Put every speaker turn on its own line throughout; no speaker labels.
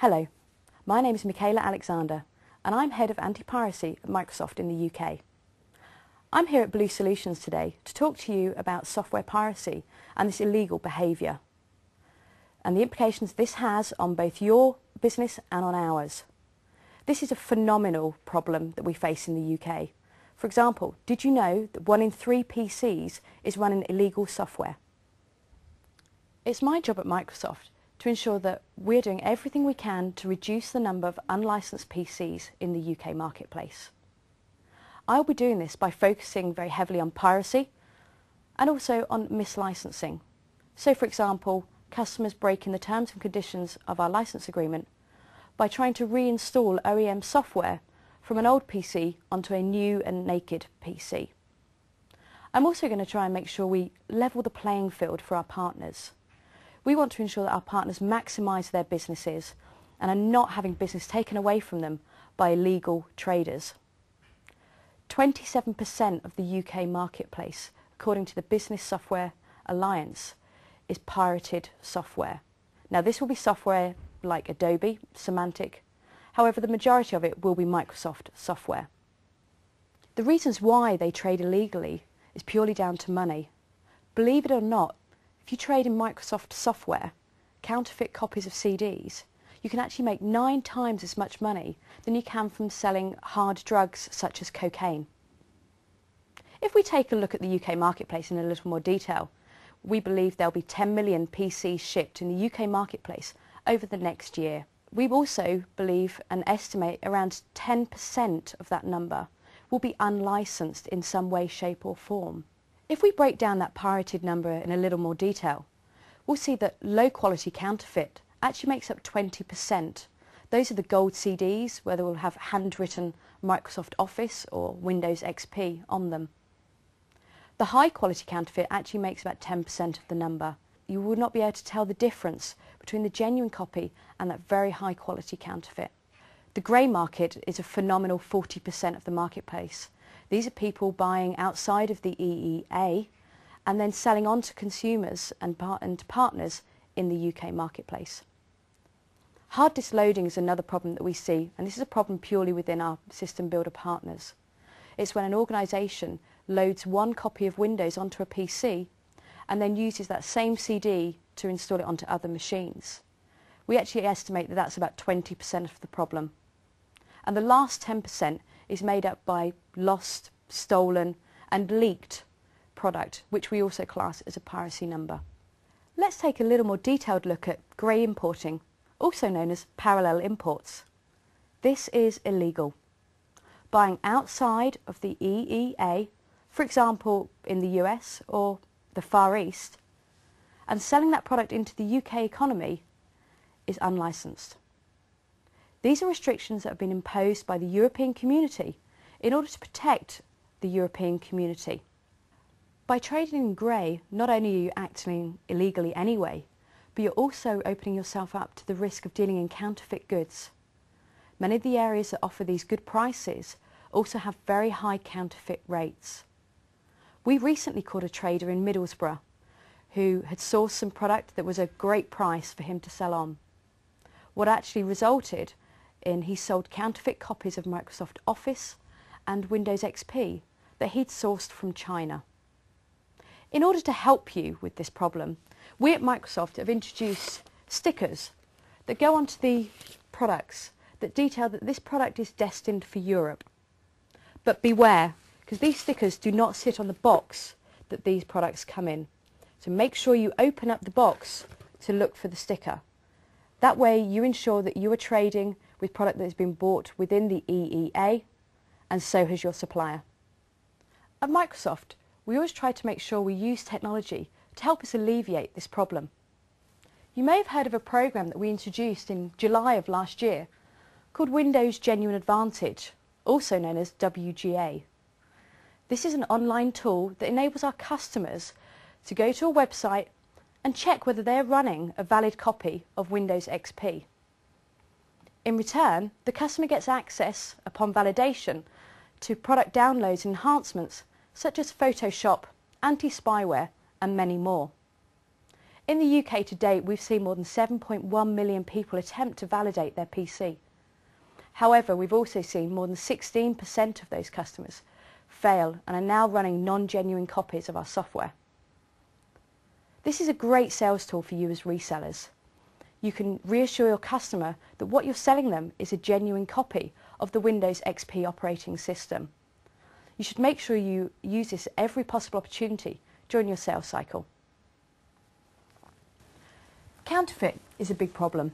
Hello, my name is Michaela Alexander and I'm Head of Anti-Piracy at Microsoft in the UK. I'm here at Blue Solutions today to talk to you about software piracy and this illegal behaviour and the implications this has on both your business and on ours. This is a phenomenal problem that we face in the UK. For example, did you know that 1 in 3 PCs is running illegal software? It's my job at Microsoft to ensure that we're doing everything we can to reduce the number of unlicensed PCs in the UK marketplace. I'll be doing this by focusing very heavily on piracy and also on mislicensing. So for example, customers breaking the terms and conditions of our license agreement by trying to reinstall OEM software from an old PC onto a new and naked PC. I'm also going to try and make sure we level the playing field for our partners. We want to ensure that our partners maximise their businesses and are not having business taken away from them by illegal traders. 27% of the UK marketplace, according to the Business Software Alliance, is pirated software. Now this will be software like Adobe, Symantec, however the majority of it will be Microsoft software. The reasons why they trade illegally is purely down to money. Believe it or not, if you trade in Microsoft software, counterfeit copies of CDs, you can actually make 9 times as much money than you can from selling hard drugs such as cocaine. If we take a look at the UK marketplace in a little more detail, we believe there'll be 10 million PCs shipped in the UK marketplace over the next year. We also believe and estimate around 10% of that number will be unlicensed in some way, shape or form. If we break down that pirated number in a little more detail, we'll see that low quality counterfeit actually makes up 20%. Those are the gold CDs where they will have handwritten Microsoft Office or Windows XP on them. The high quality counterfeit actually makes about 10% of the number. You will not be able to tell the difference between the genuine copy and that very high quality counterfeit. The grey market is a phenomenal 40% of the marketplace. These are people buying outside of the EEA and then selling on to consumers and partners in the UK marketplace. Hard disk loading is another problem that we see, and this is a problem purely within our system builder partners. It's when an organisation loads one copy of Windows onto a PC and then uses that same CD to install it onto other machines. We actually estimate that that's about 20% of the problem. And the last 10% is made up by lost, stolen and leaked product, which we also class as a piracy number. Let's take a little more detailed look at grey importing, also known as parallel imports. This is illegal. Buying outside of the EEA, for example in the US or the Far East, and selling that product into the UK economy is unlicensed. These are restrictions that have been imposed by the European community in order to protect the European community. By trading in grey, not only are you acting illegally anyway, but you're also opening yourself up to the risk of dealing in counterfeit goods. Many of the areas that offer these good prices also have very high counterfeit rates. We recently caught a trader in Middlesbrough who had sourced some product that was a great price for him to sell on. What actually resulted in he sold counterfeit copies of Microsoft Office and Windows XP that he'd sourced from China. In order to help you with this problem, we at Microsoft have introduced stickers that go onto the products that detail that this product is destined for Europe. But beware, because these stickers do not sit on the box that these products come in. So make sure you open up the box to look for the sticker. That way you ensure that you are trading with product that has been bought within the EEA, and so has your supplier. At Microsoft, we always try to make sure we use technology to help us alleviate this problem. You may have heard of a program that we introduced in July of last year called Windows Genuine Advantage, also known as WGA. This is an online tool that enables our customers to go to a website and check whether they're running a valid copy of Windows XP. In return, the customer gets access, upon validation, to product downloads and enhancements such as Photoshop, anti-spyware and many more. In the UK to date, we've seen more than 7.1 million people attempt to validate their PC. However, we've also seen more than 16% of those customers fail and are now running non-genuine copies of our software. This is a great sales tool for you as resellers. You can reassure your customer that what you're selling them is a genuine copy of the Windows XP operating system. You should make sure you use this at every possible opportunity during your sales cycle. Counterfeit is a big problem.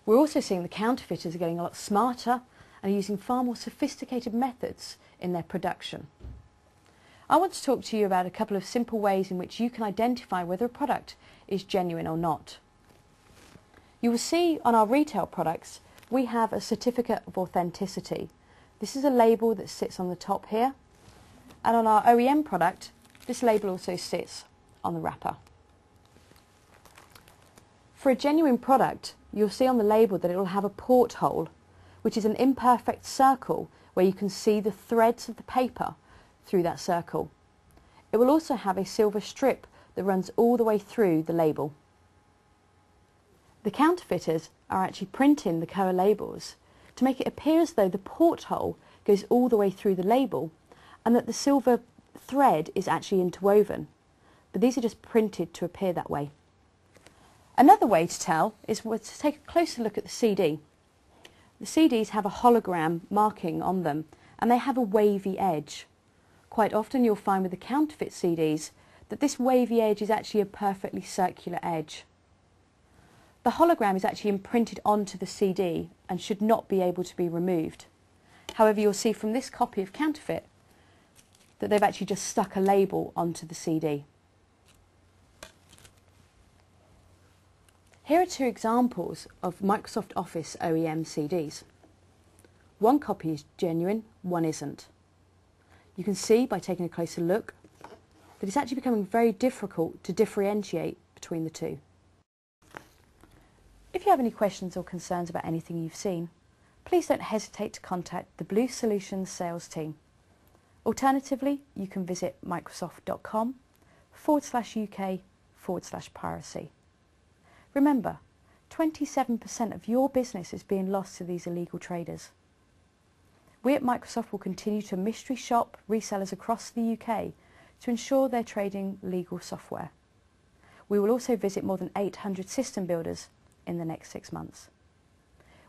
We're also seeing the counterfeiters are getting a lot smarter and are using far more sophisticated methods in their production. I want to talk to you about a couple of simple ways in which you can identify whether a product is genuine or not. You will see on our retail products we have a certificate of authenticity. This is a label that sits on the top here, and on our OEM product this label also sits on the wrapper. For a genuine product, you'll see on the label that it will have a porthole, which is an imperfect circle where you can see the threads of the paper through that circle. It will also have a silver strip that runs all the way through the label. The counterfeiters are actually printing the colour labels to make it appear as though the porthole goes all the way through the label and that the silver thread is actually interwoven. But these are just printed to appear that way. Another way to tell is to take a closer look at the CD. The CDs have a hologram marking on them and they have a wavy edge. Quite often you'll find with the counterfeit CDs that this wavy edge is actually a perfectly circular edge. The hologram is actually imprinted onto the CD and should not be able to be removed. However, you'll see from this copy of Counterfeit that they've actually just stuck a label onto the CD. Here are two examples of Microsoft Office OEM CDs. One copy is genuine, one isn't. You can see by taking a closer look that it's actually becoming very difficult to differentiate between the two. If you have any questions or concerns about anything you've seen, please don't hesitate to contact the Blue Solutions sales team. Alternatively, you can visit microsoft.com/UK/piracy. Remember, 27% of your business is being lost to these illegal traders. We at Microsoft will continue to mystery shop resellers across the UK to ensure they're trading legal software. We will also visit more than 800 system builders in the next 6 months.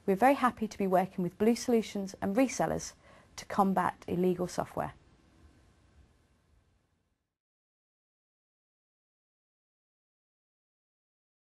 We're very happy to be working with Blue Solutions and resellers to combat illegal software.